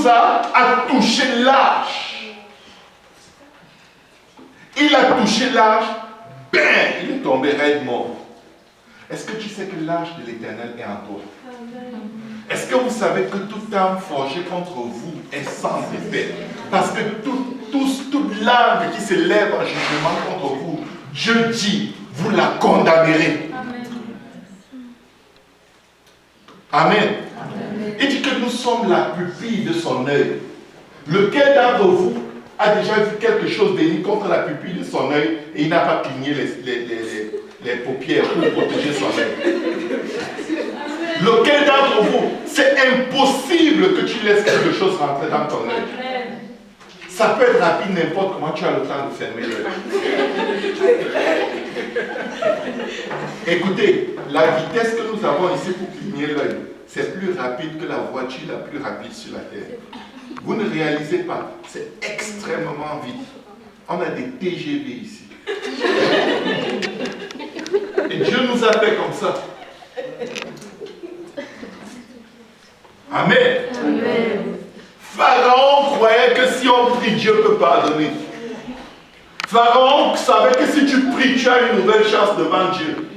nous a touché l'âge. Il a touché l'âge, ben, il est tombé raide mort. Est-ce que tu sais que l'âge de l'Éternel est en toi? Est-ce que vous savez que toute âme forgée contre vous est sans effet? Parce que toute langue qui s'élève en jugement contre vous, Dieu dit, vous la condamnerez. Amen. Il dit que nous sommes la pupille de son œil. Lequel d'entre vous a déjà vu quelque chose béni contre la pupille de son œil et il n'a pas cligné les paupières pour protéger son œil? Lequel d'entre vous, c'est impossible que tu laisses quelque chose rentrer dans ton œil. Ça peut être rapide, n'importe comment, tu as le temps de fermer l'œil. Écoutez, la vitesse que nous avons ici pour cligner l'œil, c'est plus rapide que la voiture la plus rapide sur la terre. Vous ne réalisez pas, c'est extrêmement vite. On a des TGV ici. Et Dieu nous a fait comme ça. Amen. Amen. Pharaon croyait que si on prie, Dieu peut pardonner. Pharaon savait que si tu pries, tu as une nouvelle chance devant Dieu.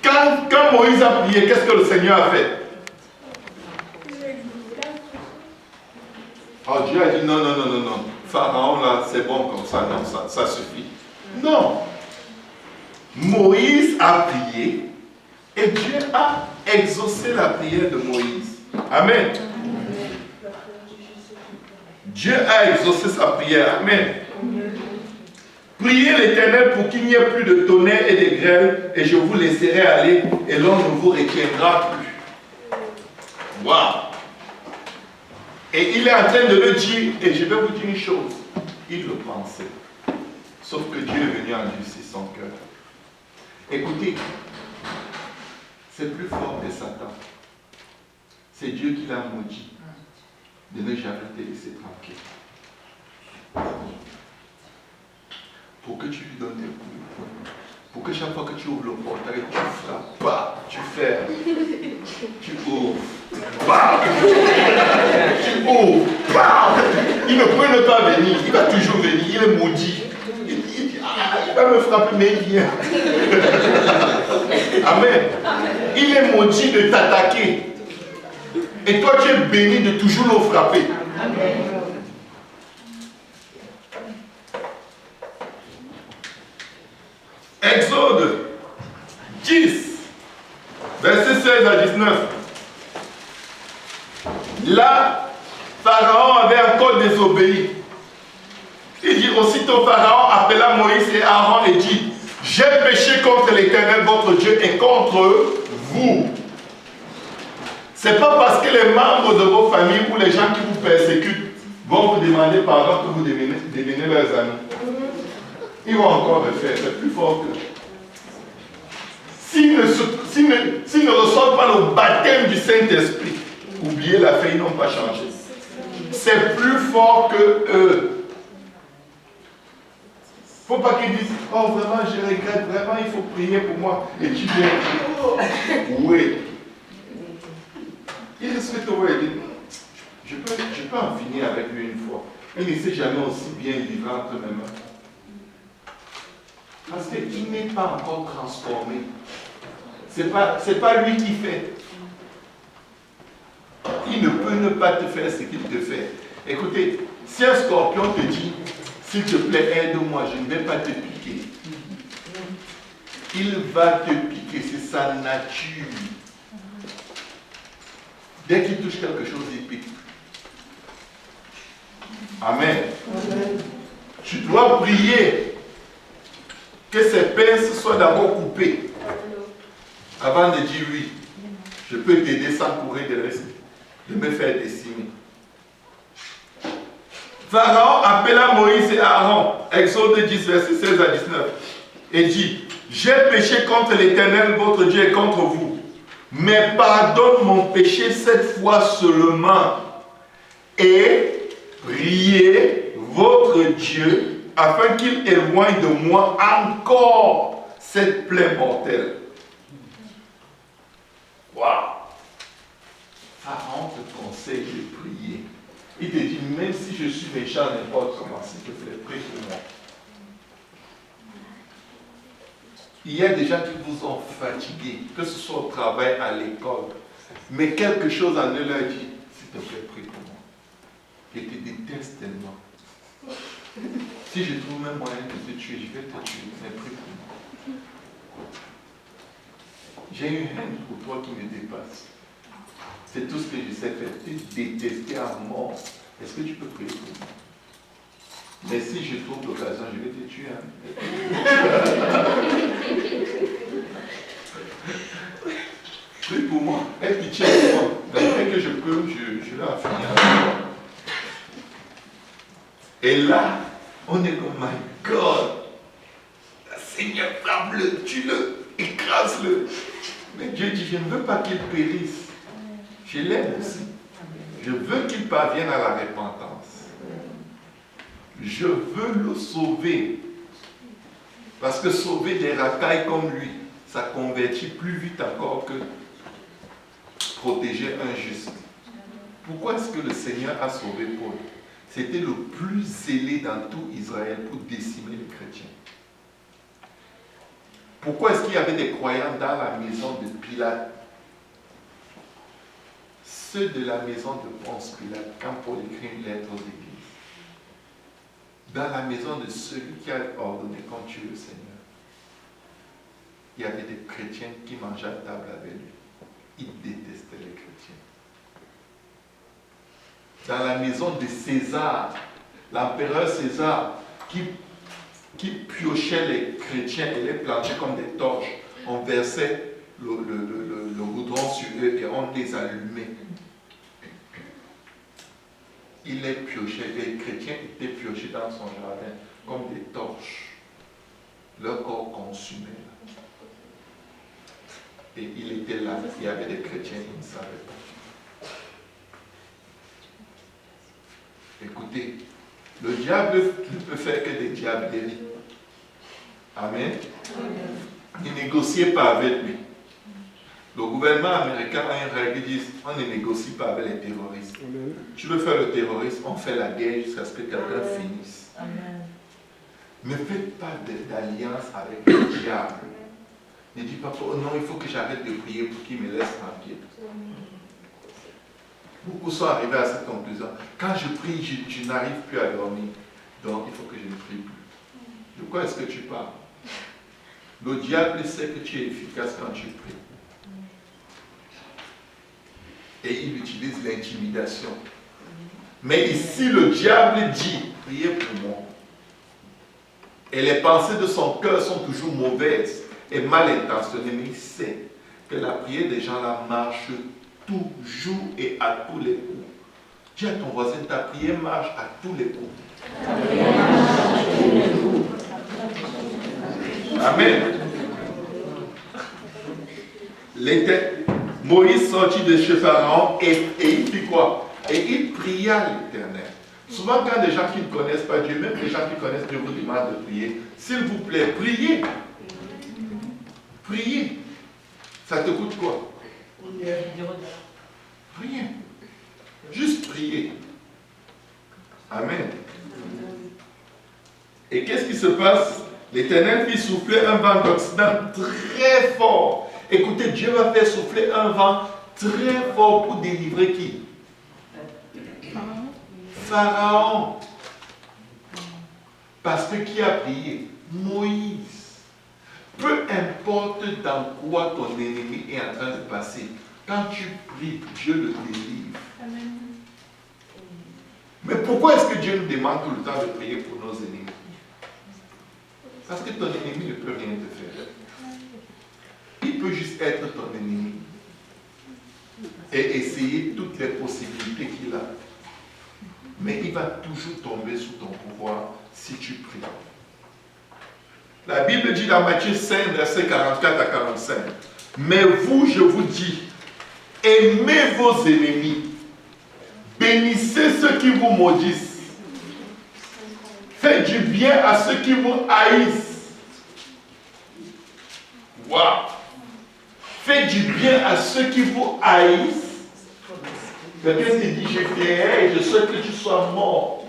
Quand Moïse a prié, qu'est-ce que le Seigneur a fait? Oh, Dieu a dit non. Pharaon là, c'est bon comme ça, non, ça suffit. Non. Moïse a prié et Dieu a exaucé la prière de Moïse. Amen. Dieu a exaucé sa prière. Amen. Priez l'Éternel pour qu'il n'y ait plus de tonnerre et de grêle, et je vous laisserai aller, et l'on ne vous retiendra plus. Waouh! Et il est en train de le dire, et je vais vous dire une chose, il le pensait. Sauf que Dieu est venu endurcir son cœur. Écoutez, c'est plus fort que Satan. C'est Dieu qui l'a maudit de ne jamais te laisser tranquille. Pour que tu lui donnes des coups. Pour que chaque fois que tu ouvres le portail, tu frappes, bah, tu fermes, tu ouvres, bah, tu ouvres, bah. Il ne peut ne pas venir, il va toujours venir, il est maudit. Il dit, il va me frapper, mais il vient. Amen. Il est maudit de t'attaquer. Et toi, tu es béni de toujours le frapper. Amen. Exode 10, versets 16 à 19. Là, Pharaon avait encore désobéi. Il dit aussitôt Pharaon appela Moïse et Aaron et dit, j'ai péché contre l'Éternel votre Dieu et contre vous. C'est pas parce que les membres de vos familles ou les gens qui vous persécutent vont vous demander pardon que vous devenez leurs amis. Ils vont encore le faire, c'est plus fort que... S'ils ne reçoivent pas le baptême du Saint-Esprit, oubliez la fin, ils n'ont pas changé. C'est plus fort que eux. Il ne faut pas qu'ils disent, oh vraiment je regrette, vraiment il faut prier pour moi. Et tu viens, oh, oui. Il respecte te voir et dit, je peux en finir avec lui une fois. Il ne sait jamais aussi bien vivre entre mes mains. Parce qu'il n'est pas encore transformé. Ce n'est pas lui qui fait. Il ne peut ne pas te faire ce qu'il te fait. Écoutez, si un scorpion te dit, s'il te plaît, aide-moi, je ne vais pas te piquer. Il va te piquer, c'est sa nature. Dès qu'il touche quelque chose, il pique. Amen. Amen. Tu dois prier que ces pinces soient d'abord coupées avant de dire oui. Je peux t'aider sans courir de risque de me faire décimer. Pharaon appela Moïse et Aaron, Exode 10, verset 16 à 19, et dit, j'ai péché contre l'Éternel, votre Dieu, et contre vous. Mais pardonne mon péché cette fois seulement, et priez votre Dieu afin qu'il éloigne de moi encore cette plaie mortelle. Waouh! Pharaon te conseille de prier. Il te dit, même si je suis méchant n'importe comment, s'il te plaît, prie pour moi. Il y a des gens qui vous ont fatigué, que ce soit au travail, à l'école, mais quelque chose en eux leur dit, s'il te plaît, prie pour moi. Je te déteste tellement. Si je trouve même moyen de te tuer, je vais te tuer, mais prie pour moi. J'ai une haine pour toi qui me dépasse. C'est tout ce que je sais faire. Tu détester à mort. Est-ce que tu peux prier pour moi? Mais si je trouve l'occasion, je vais te tuer. Prie pour moi. Aie pitié pour moi. Dès que je peux, je vais en finir. Et là, on est comme, my God. Seigneur, frappe-le, tue-le, écrase-le. Mais Dieu dit, je ne veux pas qu'il périsse. Je l'aime aussi. Je veux qu'il parvienne à la repentance. Je veux le sauver. Parce que sauver des racailles comme lui, ça convertit plus vite encore que protéger un juste. Pourquoi est-ce que le Seigneur a sauvé Paul? C'était le plus zélé dans tout Israël pour décimer les chrétiens. Pourquoi est-ce qu'il y avait des croyants dans la maison de Pilate? Ceux de la maison de Ponce Pilate, quand Paul écrit une lettre aux églises, dans la maison de celui qui a ordonné qu'on tue le Seigneur, il y avait des chrétiens qui mangeaient à table avec lui. Ils détestaient les chrétiens. Dans la maison de César, l'empereur César, qui piochait les chrétiens et les planchait comme des torches, on versait le goudron sur eux et on les allumait. Il les piochait, les chrétiens étaient piochés dans son jardin comme des torches. Leur corps consumé. Et il était là, il y avait des chrétiens qui ne savaient pas. Écoutez, le diable ne peut faire que des diableries. Amen. Ne négociez pas avec lui. Le gouvernement américain a une règle qui dit on ne négocie pas avec les terroristes. Amen. Tu veux faire le terrorisme, on fait la guerre jusqu'à ce que quelqu'un finisse. Amen. Ne faites pas d'alliance avec le diable. Ne dis pas, oh non, il faut que j'arrête de prier pour qu'il me laisse tranquille. Beaucoup sont arrivés à cette conclusion. Quand je prie, je n'arrive plus à dormir. Donc il faut que je ne prie plus. De quoi est-ce que tu parles? Le diable sait que tu es efficace quand tu pries. Et il utilise l'intimidation. Mais ici, le diable dit, priez pour moi. Et les pensées de son cœur sont toujours mauvaises et mal intentionnées. Mais il sait que la prière des gens là marche toujours et à tous les coups. Dis à ton voisin, ta prière marche à tous les coups. Amen. Moïse sortit de chez Pharaon et il fit quoi? Et il pria l'Éternel. Souvent, quand des gens qui ne connaissent pas Dieu, même les gens qui connaissent Dieu vous demandent de prier, s'il vous plaît, priez. Priez. Ça te coûte quoi? Rien. Juste prier. Amen. Et qu'est-ce qui se passe? L'Éternel fit souffler un vent d'Occident très fort. Écoutez, Dieu va faire souffler un vent très fort pour délivrer qui? Pharaon. Parce que qui a prié? Moïse. Peu importe dans quoi ton ennemi est en train de passer, quand tu pries, Dieu le délivre. Amen. Mais pourquoi est-ce que Dieu nous demande tout le temps de prier pour nos ennemis? Parce que ton ennemi ne peut rien te faire. Il peut juste être ton ennemi et essayer toutes les possibilités qu'il a. Mais il va toujours tomber sous ton pouvoir si tu pries. La Bible dit dans Matthieu 5, versets 44 à 45, « Mais vous, je vous dis, aimez vos ennemis, bénissez ceux qui vous maudissent, faites du bien à ceux qui vous haïssent. » Waouh! Faites du bien à ceux qui vous haïssent Quelqu'un te dit, je t'aimerais et je souhaite que tu sois mort.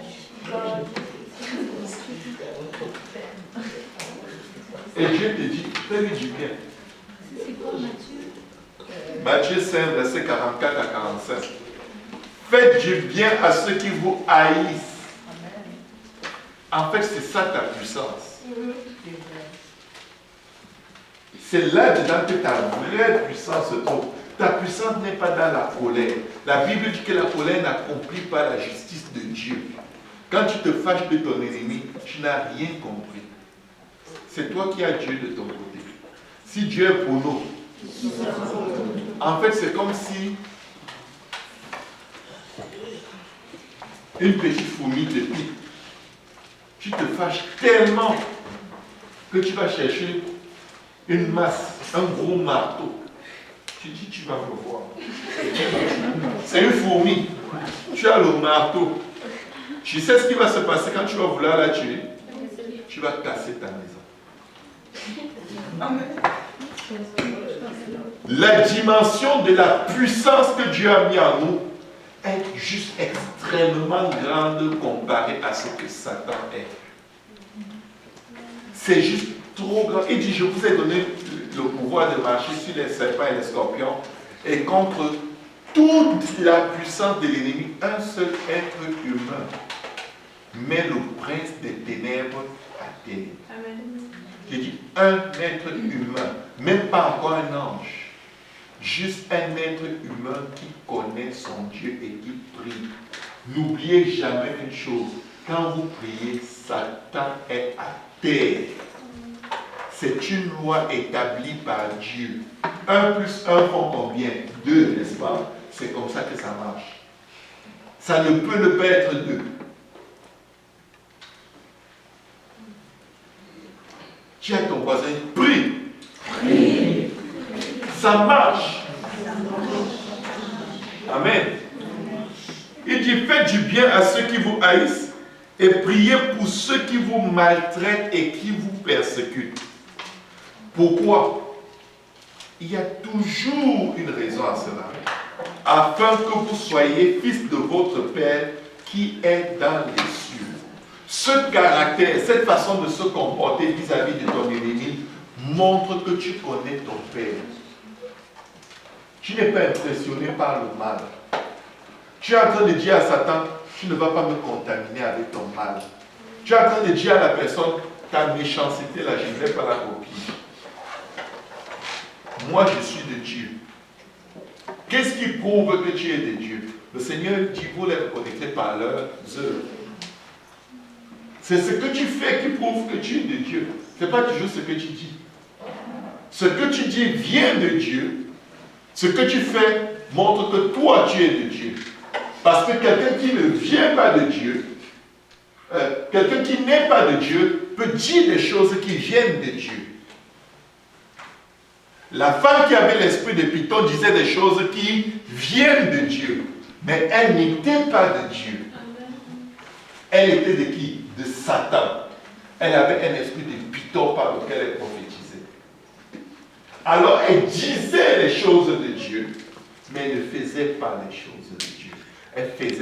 Et Dieu te dit, fais-lui du bien. Matthieu 5, verset 44 à 45. Faites du bien à ceux qui vous haïssent. En fait, c'est ça ta puissance. C'est là-dedans que ta vraie puissance se trouve. Ta puissance n'est pas dans la colère. La Bible dit que la colère n'accomplit pas la justice de Dieu. Quand tu te fâches de ton ennemi, tu n'as rien compris. C'est toi qui as Dieu de ton côté. Si Dieu est pour nous, en fait, c'est comme si une petite fourmi te pique. Tu te fâches tellement que tu vas chercher une masse, un gros marteau. Tu dis, tu vas me voir. C'est une fourmi. Tu as le marteau. Tu sais ce qui va se passer quand tu vas vouloir la tuer? Tu vas casser ta maison. La dimension de la puissance que Dieu a mis en nous est juste extrêmement grande comparée à ce que Satan est. C'est juste trop grand. Il dit, je vous ai donné le pouvoir de marcher sur les serpents et les scorpions et contre toute la puissance de l'ennemi. Un seul être humain met le prince des ténèbres à terre. J'ai dit un être humain, même pas encore un ange. Juste un être humain qui connaît son Dieu et qui prie. N'oubliez jamais une chose. Quand vous priez, Satan est à terre. C'est une loi établie par Dieu. 1 plus 1 font combien? 2, n'est-ce pas? C'est comme ça que ça marche. Ça ne peut ne pas être 2. Tiens ton voisin, prie. Prie. Ça marche. Amen. Il dit, faites du bien à ceux qui vous haïssent et priez pour ceux qui vous maltraitent et qui vous persécutent. Pourquoi? Il y a toujours une raison à cela. Afin que vous soyez fils de votre Père qui est dans les cieux. Ce caractère, cette façon de se comporter vis-à-vis de ton ennemi montre que tu connais ton Père. Tu n'es pas impressionné par le mal. Tu es en train de dire à Satan, tu ne vas pas me contaminer avec ton mal. Tu es en train de dire à la personne, ta méchanceté là, je ne vais pas la copier. Moi, je suis de Dieu. Qu'est-ce qui prouve que tu es de Dieu? Le Seigneur dit, vous les reconnaîtrez par leurs œuvres. C'est ce que tu fais qui prouve que tu es de Dieu. Ce n'est pas toujours ce que tu dis. Ce que tu dis vient de Dieu. Ce que tu fais montre que toi, tu es de Dieu. Parce que quelqu'un qui ne vient pas de Dieu, quelqu'un qui n'est pas de Dieu, peut dire des choses qui viennent de Dieu. La femme qui avait l'esprit de Python disait des choses qui viennent de Dieu. Mais elle n'était pas de Dieu. Elle était de qui? De Satan. Elle avait un esprit de Python par lequel elle prophétisait. Alors elle disait les choses de Dieu, mais elle ne faisait pas les choses de Dieu. Elle faisait